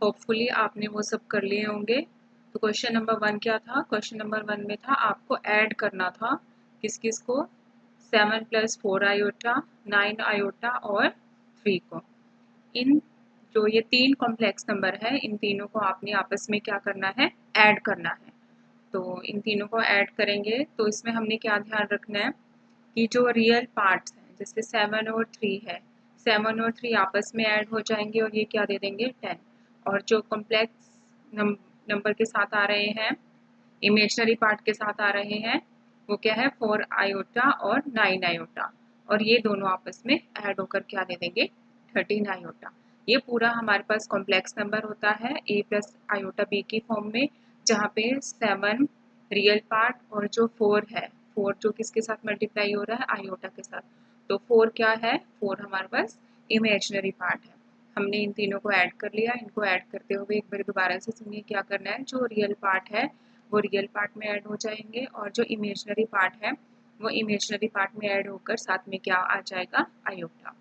Hopefully आपने वो सब कर लिए होंगे। तो क्वेश्चन नंबर 1 क्या था? क्वेश्चन नंबर 1 में था आपको ऐड करना था किस किस को, 7 + 4 आयोटा, 9 आयोटा और 3 को। इन जो ये 3 कॉम्प्लेक्स नंबर है, इन तीनों को आपने आपस में क्या करना है, ऐड करना है। तो इन तीनों को ऐड करेंगे तो इसमें हमने क्या ध्यान रखना है कि जो रियल पार्ट्स हैं जैसे 7 और 3 है, 7 और 3 आपस में ऐड हो जाएंगे और ये क्या दे देंगे 10। और जो कॉम्प्लेक्स नंबर के साथ आ रहे हैं, इमेजनरी पार्ट के साथ आ रहे हैं, वो क्या है 4 आयोटा और 9 आयोटा, और ये दोनों आपस में ऐड होकर क्या दे देंगे 13 आयोटा। ये पूरा हमारे पास कॉम्प्लेक्स नंबर होता है a + आयोटा b की फॉर्म में, जहाँ पे 7 रियल पार्ट और जो 4 है, 4 जो किसके साथ मल्टीप्लाई हो रहा है, आयोटा के साथ। तो 4 क्या है, 4 हमारे पास इमेजनरी पार्ट है। हमने इन तीनों को ऐड कर लिया। इनको ऐड करते हुए एक बार दोबारा से सुनिए क्या करना है। जो रियल पार्ट है वो रियल पार्ट में ऐड हो जाएंगे और जो इमेजनरी पार्ट है वो इमेजनरी पार्ट में ऐड होकर साथ में क्या आ जाएगा, आयोटा।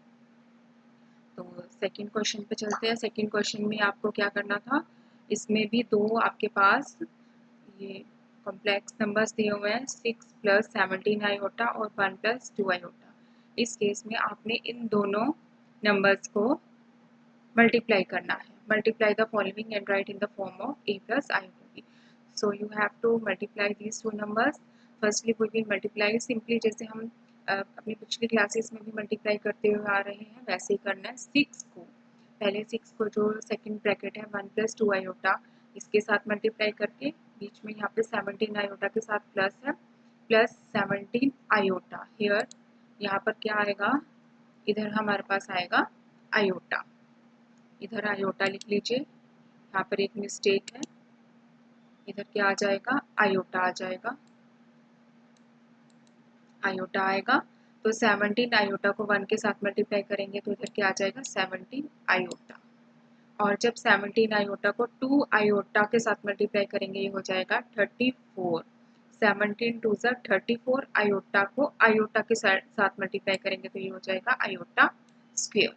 तो सेकंड क्वेश्चन पे चलते हैं। सेकंड क्वेश्चन में आपको क्या करना था, इसमें भी दो आपके पास ये कॉम्प्लेक्स नंबर्स दिए हुए हैं, 6 + 17 आयोटा और 1 + 2 आयोटा। इस केस में आपने इन दोनों नंबर्स को मल्टीप्लाई करना है। Multiply the following and write in the form of a + iota b। So you have to multiply these two numbers. Firstly we will multiply simply, जैसे हम अपनी पिछली क्लासेस में भी मल्टीप्लाई करते हुए आ रहे हैं वैसे ही करना है। 6 को पहले 6 को जो सेकंड ब्रैकेट है 1 + 2 आयोटा, इसके साथ मल्टीप्लाई करके बीच में यहाँ पे 17 आयोटा के साथ प्लस है, प्लस 17 आयोटा हियर। यहाँ पर क्या आएगा, इधर हमारे पास आएगा आयोटा, इधर आयोटा लिख लीजिए। यहाँ पर एक मिस्टेक है, इधर क्या आ जाएगा, आयोटा आ जाएगा, आयोटा आएगा। तो 17 आयोटा को 1 के साथ मल्टीप्लाई करेंगे तो इधर क्या आ जाएगा, 17 आयोटा। और जब 17 आयोटा को 2 आयोटा के साथ मल्टीप्लाई करेंगे ये हो जाएगा 34। 17 2 ज़ा 34, आयोटा को आयोटा के साथ मल्टीप्लाई करेंगे तो ये हो जाएगा आयोटा स्क्वायर।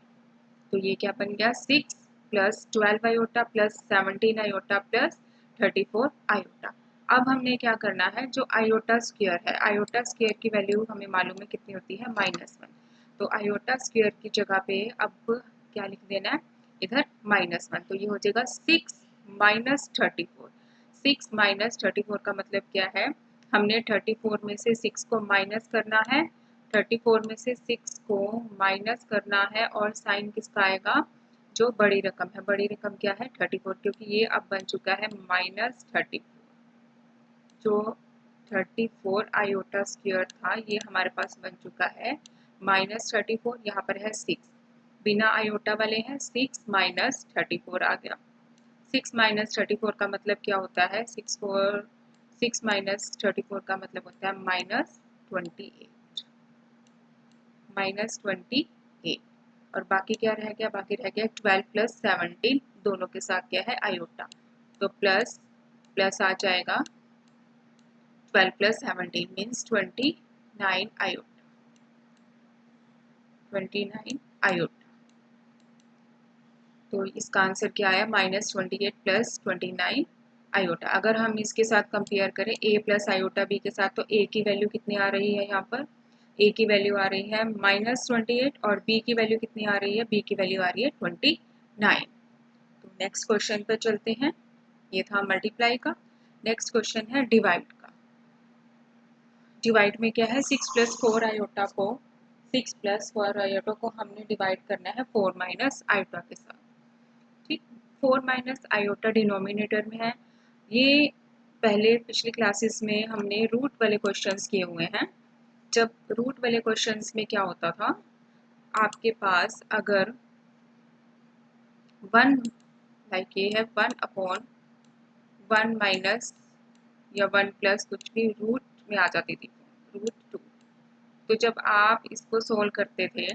तो ये क्या बन गया, 6 + 12 iota plus 17 iota plus 34 iota. अब हमने क्या करना है, जो आयोटा स्क्वायर है, आयोटा स्क्वायर की वैल्यू हमें मालूम है कितनी होती है, -1। तो आयोटा स्क्वायर की जगह पे अब क्या लिख देना है, इधर -1। तो ये हो जाएगा 6 - 34। 6 - 34 का मतलब क्या है, हमने 34 में से 6 को माइनस करना है, 34 में से 6 को माइनस करना है और साइन किसका आएगा, जो बड़ी रकम है। बड़ी रकम क्या है 34, क्योंकि ये अब बन चुका है -34। जो 34 आयोटा स्क्वायर था ये हमारे पास बन चुका है -34। यहाँ पर है 6, बिना आयोटा वाले हैं, 6 - 34 आ गया। 6 - 34 का मतलब क्या होता है, 6 - 34 का मतलब होता है -28, -28। और बाकी क्या रह गया, बाकी रह गया 12 + 17, दोनों के साथ क्या है, आयोटा। तो प्लस प्लस आ जाएगा, 12 + 17 मीन्स 29 आयोटा, 29 आयोटा। तो इसका आंसर क्या आया, -28 + 29 आयोटा। अगर हम इसके साथ कंपेयर करें a + आयोटा b के साथ, तो a की वैल्यू कितनी आ रही है, यहाँ पर a की वैल्यू आ रही है -28 और b की वैल्यू कितनी आ रही है, b की वैल्यू आ रही है 29। तो नेक्स्ट क्वेश्चन पर चलते हैं। ये था मल्टीप्लाई का। नेक्स्ट क्वेश्चन है डिवाइड का। डिवाइड में क्या है, 6 + 4 आयोटा को 6 + 4 आयोटा को हमने डिवाइड करना है 4 - आयोटा के साथ। ठीक, 4 - आयोटा डिनोमिनेटर में है। ये पहले पिछली क्लासेस में हमने रूट वाले क्वेश्चंस किए हुए हैं। जब रूट वाले क्वेश्चंस में क्या होता था, आपके पास अगर 1 लाइक ये है 1/1 माइनस या 1 प्लस कुछ भी रूट में आ जाती थी, √2। तो जब आप इसको सोल्व करते थे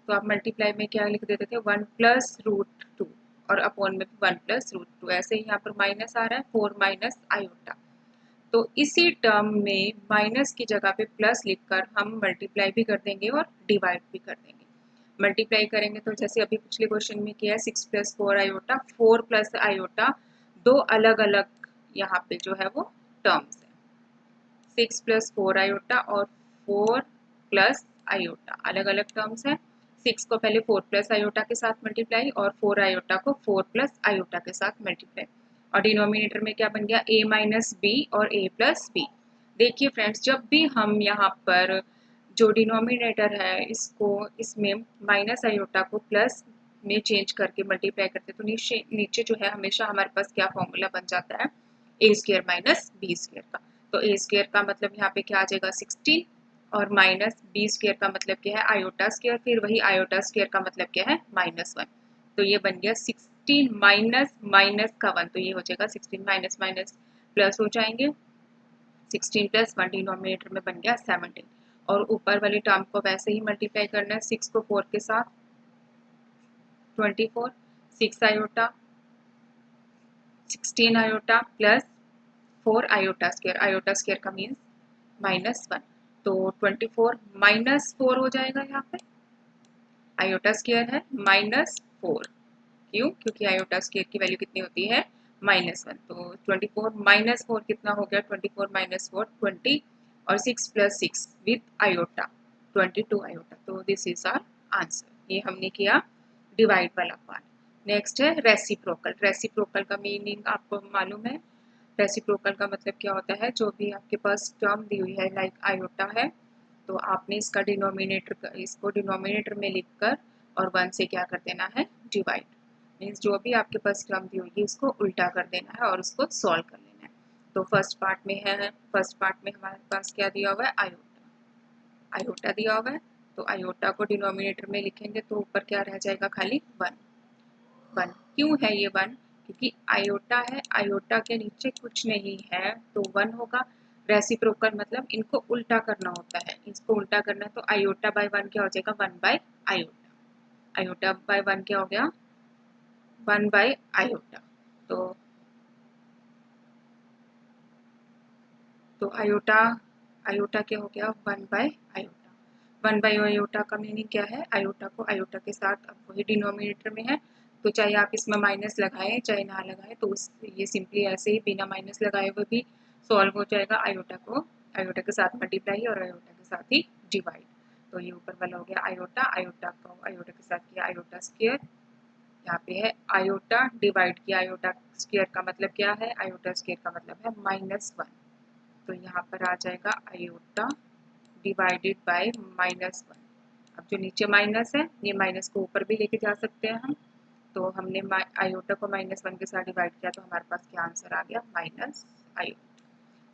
तो आप मल्टीप्लाई में क्या लिख देते थे, 1 + √2 और अपॉन में 1 + √2। ऐसे ही यहाँ पर माइनस आ रहा है, 4 - आयोटा। तो इसी टर्म में माइनस की जगह पे प्लस लिखकर हम मल्टीप्लाई भी कर देंगे और डिवाइड भी कर देंगे। मल्टीप्लाई करेंगे तो जैसे अभी पिछले क्वेश्चन में किया है 6 प्लस 4 आयोटा, 4 प्लस आयोटा, दो अलग अलग यहाँ पे जो है वो टर्म्स है, 6 प्लस 4 आयोटा और 4 प्लस आयोटा अलग अलग टर्म्स है। 6 को पहले 4 प्लस आयोटा के साथ मल्टीप्लाई और 4 आयोटा को 4 प्लस आयोटा के साथ मल्टीप्लाई, और डिनोमिनेटर में क्या बन गया a माइनस बी और a प्लस बी। देखिए फ्रेंड्स, जब भी हम यहाँ पर जो डिनोमिनेटर है इसको इसमें माइनस आयोटा को प्लस में चेंज करके मल्टीप्लाई करते तो नीचे जो है हमेशा हमारे पास क्या फॉर्मूला बन जाता है, ए स्क्र माइनस बी स्क्र का। तो ए स्क्र का मतलब यहाँ पे क्या आ जाएगा 16, और माइनस बी स्क्र का मतलब क्या है आयोटा स्क्र, फिर वही आयोटा स्क्र का मतलब क्या है -1। तो ये बन गया 16 माइनस माइनस का 1, तो ये हो जाएगा 16 माइनस माइनस प्लस हो जाएंगे, 16 प्लस 1 डिनोमिनेटर में बन गया 17, और ऊपर वाली टर्म को वैसे ही मल्टीप्लाई करना है, 6 को 4 के साथ 24, 6 iota 16 iota plus 4 iota square का मीन्स -1, तो 24 -4 हो जाएगा यहाँ पे, आयोटा स्क्र है -4, क्यों? क्योंकि आयोटा स्क्र की वैल्यू कितनी होती है -1, तो 24 -4 कितना हो गया, 24 -4 20, और 6 प्लस 6 विथ आयोटा 22 आयोटा, तो दिस इज आवर आंसर। ये हमने किया डिवाइड वाला पार्ट। नेक्स्ट है रेसिप्रोकल। रेसिप्रोकल का मीनिंग आपको मालूम है, रेसिप्रोकल का मतलब क्या होता है, जो भी आपके पास टर्म दी हुई है लाइक आयोटा है, तो आपने इसका इसको डिनोमिनेटर में लिखकर और 1 से क्या कर देना है, डिवाइड, मीन्स जो भी आपके पास टर्म दी होगी उसको उल्टा कर देना है और उसको सॉल्व कर लेना है। तो फर्स्ट पार्ट में हमारे पास क्या दिया हुआ है, आयोटा दिया हुआ है, तो आयोटा को डिनोमिनेटर में लिखेंगे तो ऊपर क्या रह जाएगा, खाली 1। क्यों है ये 1, क्योंकि आयोटा है, आयोटा के नीचे कुछ नहीं है तो 1 होगा। रेसिप्रोकल मतलब इनको उल्टा करना होता है, इसको उल्टा करना है तो आयोटा बाय 1 क्या हो जाएगा, 1 बाय आयोटा, आयोटा बाय 1 क्या हो गया, 1 बाय आयोटा। तो आयोटा क्या हो गया, 1 बाय आयोटा। 1 बाय आयोटा का मीनिंग क्या है, आयोटा को आयोटा के साथ, अब वही डिनोमिनेटर में है तो चाहे आप इसमें माइनस लगाएं चाहे ना लगाएं, तो ये सिंपली ऐसे ही बिना माइनस लगाए हुए भी सॉल्व हो जाएगा। आयोटा को आयोटा के साथ मल्टीप्लाई और आयोटा के साथ ही डिवाइड, तो ये ऊपर वाला हो गया आयोटा, आयोटा को आयोटा के साथ किया आयोटा स्क्वायर, यहाँ पे है आयोटा डिवाइड किया आयोटा स्क्वायर का मतलब क्या है, आयोटा स्क्वायर का मतलब है -1, तो यहाँ पर आ जाएगा आयोटा डिवाइडेड बाय -1। अब जो नीचे माइनस है, ये माइनस को ऊपर भी लेके जा सकते हैं हम, तो हमने आयोटा को -1 के साथ डिवाइड किया तो हमारे पास क्या आंसर आ गया, माइनस आयोटा।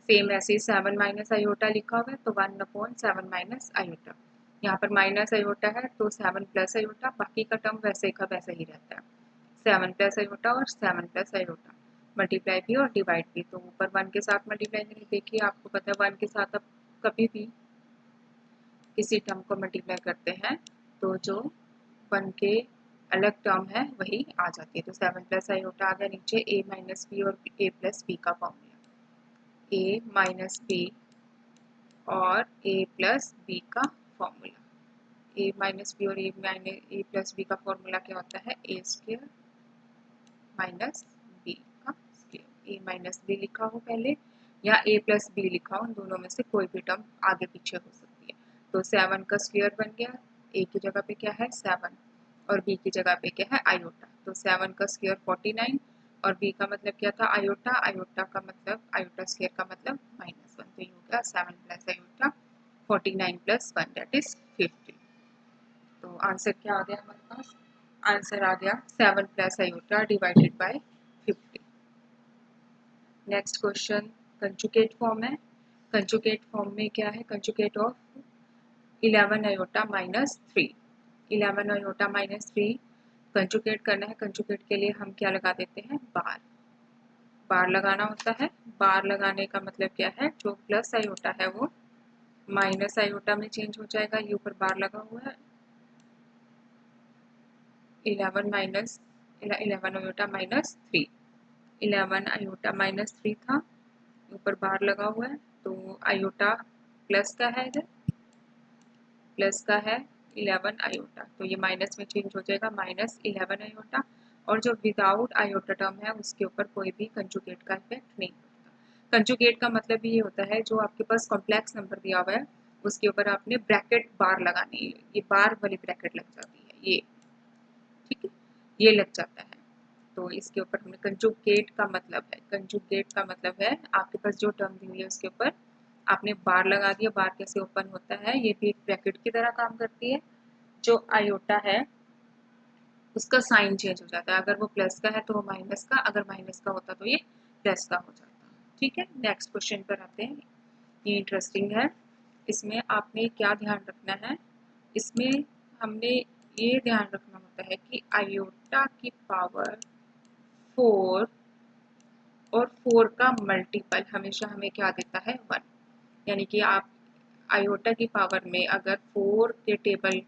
सेम ऐसे ही 7 माइनस आयोटा लिखा हुआ है तो 1/7 माइनस आयोटा, यहाँ पर माइनस आयोटा है तो 7 प्लस आयोटा, बाकी का टर्म वैसे का वैसा ही रहता है, 7 प्लस आयोटा और 7 प्लस आयोटा, मल्टीप्लाई भी और डिवाइड भी, तो ऊपर 1 के साथ मल्टीप्लाई करें। देखिए आपको पता है 1 के साथ अब कभी भी किसी टर्म को मल्टीप्लाई करते हैं तो जो 1 के अलग टर्म है वही आ जाती है, तो 7 प्लस आयोटा आ गया नीचे, a माइनस बी और a प्लस बी का फॉर्मूला, a माइनस बी और a प्लस बी का फॉर्मूला, a माइनस बी और a प्लस बी का फॉर्मूला क्या होता है, a स्क्वायर माइनस बी का स्क्वायर, a माइनस बी लिखा हो पहले या a प्लस बी लिखा हो, दोनों में से कोई भी टर्म आगे पीछे हो सकती है। तो 7 का स्क्वायर बन गया, a की जगह पे क्या है 7 और b की जगह पे क्या है आयोटा, तो 7 का स्क्वायर 49 और b का मतलब क्या था आयोटा, आयोटा का मतलब आयोटा स्क्वायर का मतलब -1, तो ये हो गया 7 plus iota 49 plus 1 that is 50। तो आंसर क्या आ गया हमारे पास, आंसर आ गया 7 plus iota divided by 50। Next question conjugate form है। कंजुगेट फॉर्म में क्या है, conjugate of 11 iota minus 3, 11 iota minus 3 conjugate करना है। कंजुगेट के लिए हम क्या लगा देते हैं, बार लगाना होता है। बार लगाने का मतलब क्या है, जो प्लस आयोटा है वो माइनस आयोटा में चेंज हो जाएगा, ये ऊपर बार लगा हुआ है, 11 आयोटा माइनस 3, 11 आयोटा माइनस 3 था, ऊपर बार लगा हुआ है, तो आयोटा प्लस का है, इधर प्लस का है 11 आयोटा, तो ये माइनस में चेंज हो जाएगा -11 आयोटा। और जो विदाउट आयोटा टर्म है उसके ऊपर कोई भी कंजुगेट का इफेक्ट नहीं पड़ता। कंजुगेट का मतलब भी ये होता है जो आपके पास कॉम्प्लेक्स नंबर दिया हुआ है उसके ऊपर आपने ब्रैकेट बार लगानी है, ये बार वाली ब्रैकेट लग जाती है, ये ठीक है, ये लग जाता है। तो इसके ऊपर हमने कंजुगेट का मतलब है, कंजुगेट का मतलब है आपके पास जो टर्म दी हुई है उसके ऊपर आपने बार लगा दिया। बार कैसे ओपन होता है, ये भी एक ब्रैकेट की तरह काम करती है। जो आयोटा है उसका साइन चेंज हो जाता है, अगर वो प्लस का है तो वो माइनस का, अगर माइनस का होता तो ये प्लस का हो जाता। ठीक है, नेक्स्ट क्वेश्चन पर आते हैं। ये इंटरेस्टिंग है, इसमें आपने क्या ध्यान रखना है, इसमें हमने ये ध्यान रखना होता है कि आयोटा की पावर 4 और 4 का मल्टीपल हमेशा हमें क्या देता है 1। यानी कि आप आयोटा की पावर में अगर 4 के टेबल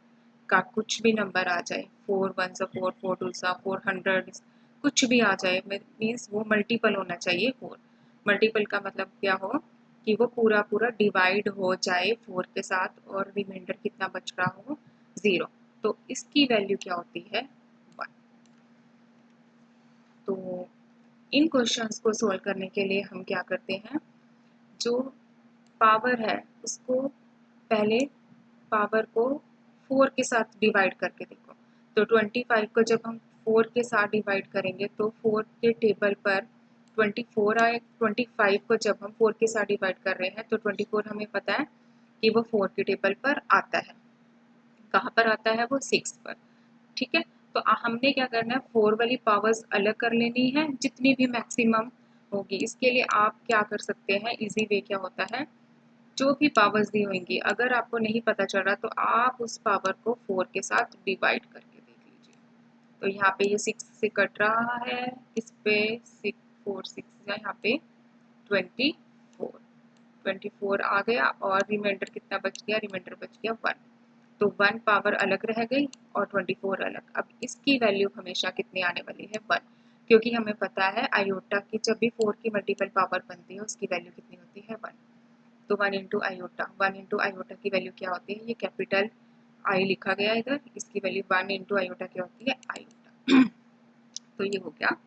का कुछ भी नंबर आ जाए, 4 1 सा 4, 4 2 सा 400, कुछ भी आ जाए, मीन्स वो मल्टीपल होना चाहिए 4। मल्टीपल का मतलब क्या हो कि वो पूरा पूरा डिवाइड हो जाए 4 के साथ और रिमाइंडर कितना बच रहा हो 0, तो इसकी वैल्यू क्या होती है 1। तो इन क्वेश्चंस को सोल्व करने के लिए हम क्या करते हैं, जो पावर है उसको पहले पावर को 4 के साथ डिवाइड करके देखो। तो 25 को जब हम 4 के साथ डिवाइड करेंगे तो 4 के टेबल पर 24 आए। 25 को जब हम 4 के साथ डिवाइड कर रहे हैं तो 24 हमें पता है कि वो 4 के टेबल पर आता है। कहाँ पर आता है वो 6 पर। ठीक है, तो हमने क्या करना है, 4 वाली पावर्स अलग कर लेनी है जितनी भी मैक्सिमम होगी। इसके लिए आप क्या कर सकते हैं, इजी वे क्या होता है, जो भी पावर्स दी होंगी अगर आपको नहीं पता चल रहा तो आप उस पावर को 4 के साथ डिवाइड करके देख लीजिए। तो यहाँ पे ये 6 से कट रहा है, इस पे 6 4 6 यहाँ पे 24 आ गया और रिमाइंडर कितना बच गया, रिमाइंडर बच गया 1। तो 1 पावर अलग रह गई और 24 अलग। अब इसकी वैल्यू हमेशा कितनी आने वाली है 1, क्योंकि हमें पता है आयोटा की जब भी 4 की मल्टीपल पावर बनती है उसकी वैल्यू कितनी होती है 1। तो 1 इंटू आयोटा, 1 इंटू आयोटा की वैल्यू क्या होती है, ये कैपिटल आई लिखा गया इधर, इसकी वैल्यू 1 इंटू आयोटा क्या होती है आयोटा। तो ये हो गया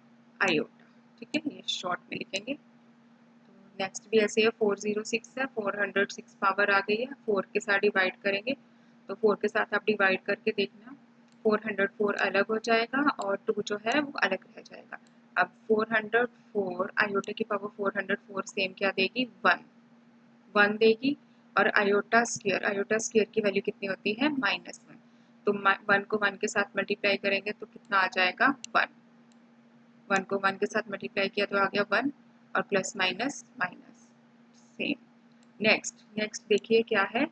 आयोटा। ठीक है, ये शॉर्ट में लिखेंगे। तो नेक्स्ट भी ऐसे है, 406 है, 406 पावर आ गई है, 4 के साथ डिवाइड करेंगे तो 4 के साथ आप डिवाइड करके देखना 404 अलग हो जाएगा और 2 जो है वो अलग रह जाएगा। अब 404 आयोटा की पावर 404 सेम क्या देगी 1 देगी। और आयोटा स्क्वायर की वैल्यू कितनी होती है -1। तो 1 को 1 के साथ मल्टीप्लाई करेंगे तो कितना आ जाएगा 1। 1 को 1 के साथ मल्टीप्लाई किया तो आ गया 1 और plus minus minus same. Next देखिए क्या है,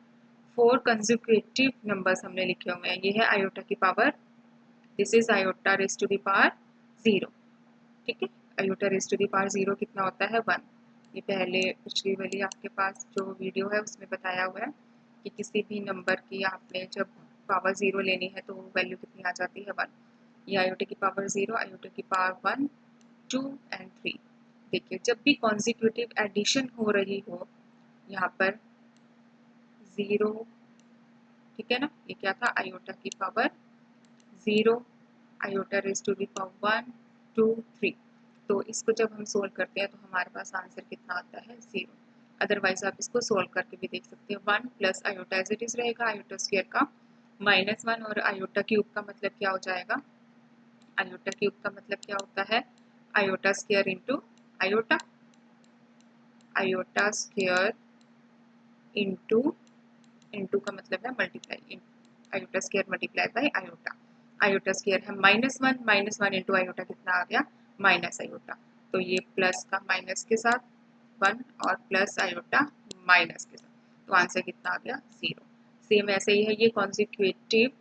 4 कंसेक्यूटिव नंबर्स हमने लिखे हुए हैं। ये है आयोटा की power, this is iota raise to the power 0। ठीक है, iota raise to the power 0 कितना होता है 1। ये पहले पिछली वाली आपके पास जो वीडियो है उसमें बताया हुआ है कि किसी भी नंबर की आपने जब पावर 0 लेनी है तो वैल्यू कितनी आ जाती है 1। ये आयोटा की पावर 0, आयोटा की पावर 1 2 एंड 3। देखिए जब भी कॉन्जिक्यूटिव एडिशन हो रही हो यहाँ पर 0, ठीक है ना, ये क्या था आयोटा की power 0, iota raise to the power 1 2 3। तो इसको जब हम सोल्व करते हैं तो हमारे पास आंसर कितना आता है 0। अदरवाइज आप इसको सोल्व करके भी देख सकते हैं। 1 plus iota as it is रहेगा आयोटा स्क्वायर का -1 और आयोटा क्यूब का मतलब क्या हो जाएगा, आयोटा क्यूब का मतलब क्या होता है iota square into iota, iota square into का मतलब है multiply, iota square multiply by iota. Iota square है -1 इंटू आयोटा कितना आ गया माइनस आयोटा। तो ये प्लस का माइनस के साथ 1 और प्लस आयोटा माइनस के साथ, तो आंसर कितना आ गया 0। सेम ऐसे ही है, ये कॉन्जिक्यूटिव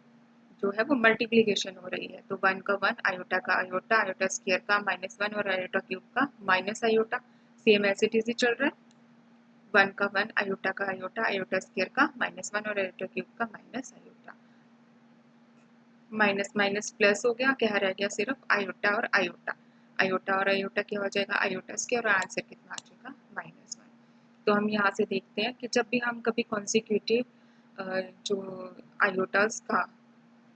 जो है वो मल्टीप्लीकेशन हो रही है। तो 1 का 1, आयोटा का आयोटा, आयोटा स्क्वायर का -1 और आयोटा क्यूब का minus iota, same as it is ही चल रहा है। 1 का 1, आयोटा का आयोटा, आयोटा स्क्वायर का -1 और आयोटा क्यूब का minus iota. Minus minus plus हो गया, क्या रह गया सिर्फ आयोटा और आयोटा। आयोटा और आयोटा क्या हो जाएगा आयोटा स्क्वायर और आंसर कितना आ जाएगा -1। तो हम यहाँ से देखते हैं कि जब भी हम कभी कॉन्सिक्यूटिव जो आयोटास का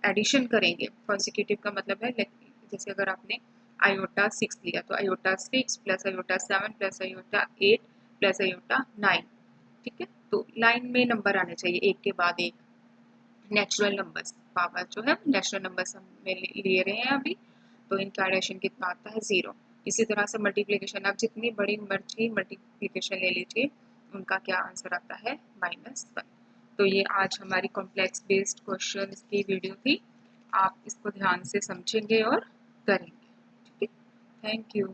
एडिशन करेंगे, कॉन्सिक्यूटिव का मतलब है जैसे अगर आपने आयोटा 6 लिया तो iota 6 plus iota 7 plus iota 8 plus iota 9, ठीक है। तो लाइन में नंबर आने चाहिए एक के बाद एक, नेचुरल नंबर्स, पावर जो है नेचुरल नंबर्स हम ले रहे हैं अभी, तो इनका एडिशन कितना आता है 0। इसी तरह से मल्टीप्लिकेशन, आप जितनी बड़ी मर्जी मल्टीप्लिकेशन ले लीजिए, उनका क्या आंसर आता है -1। तो ये आज हमारी कॉम्प्लेक्स बेस्ड क्वेश्चन की वीडियो थी, आप इसको ध्यान से समझेंगे और करेंगे, ठीक है। Thank you.